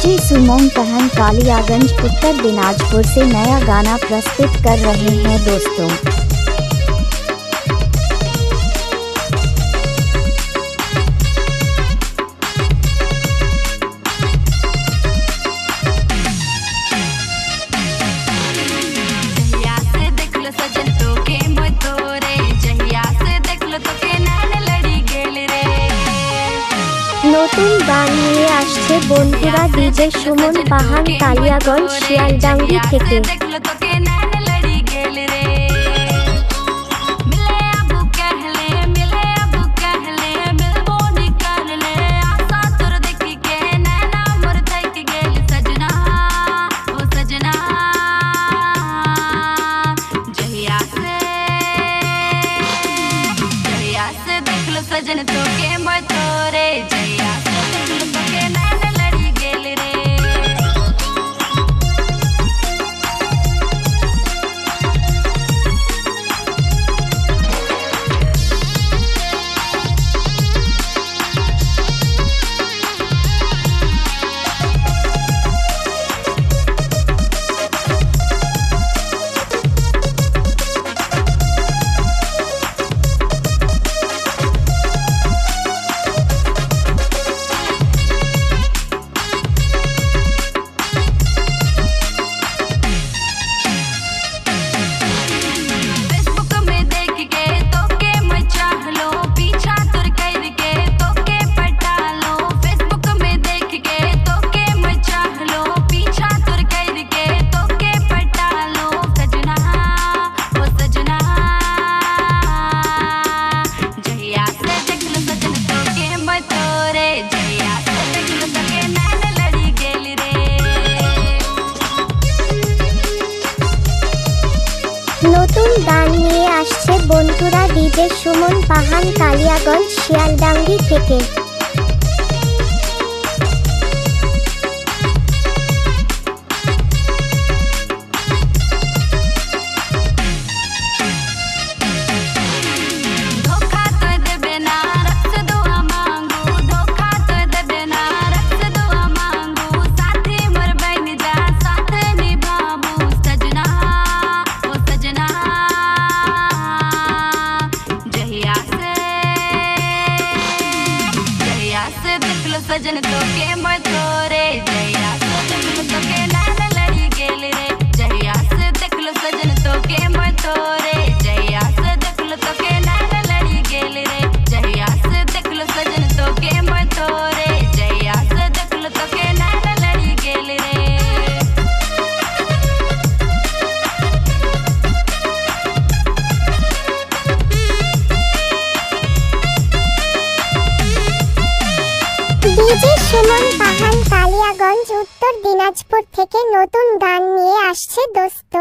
DJ सुमन पहन कालियागंज उत्तर दिनाजपुर से नया गाना प्रस्तुत कर रहे हैं दोस्तों। নতুন গান নিয়ে আসছে বন্ধুরা ডিজে সুমন পাহান কালিয়াগঞ্জ শিয়ালডাঙ্গি থেকে। सजन तो के मथोरे जया से देखलो तो के नैन लड़ी गेल रे। নতুন গান নিয়ে আসছে বন্ধুরা ডিজে সুমন পাহান কালিয়াগঞ্জ শিয়ালডাঙ্গি থেকে। सजन तो के मथोरे जया से देखलो तो के नैन लड़ी गेल रे। जया से देखलो सजन तो के मथोरे जया से देखलो तो के नैन लड़ी गेल रे। जया से देखलो सजन तो के मथोरे जया से देखलो तो के नैन लड़ी गेल रे। ডিজে সুমন পাহান কালিয়াগঞ্জ উত্তর দিনাজপুর থেকে নতুন গান নিয়ে আসছে দোস্ত।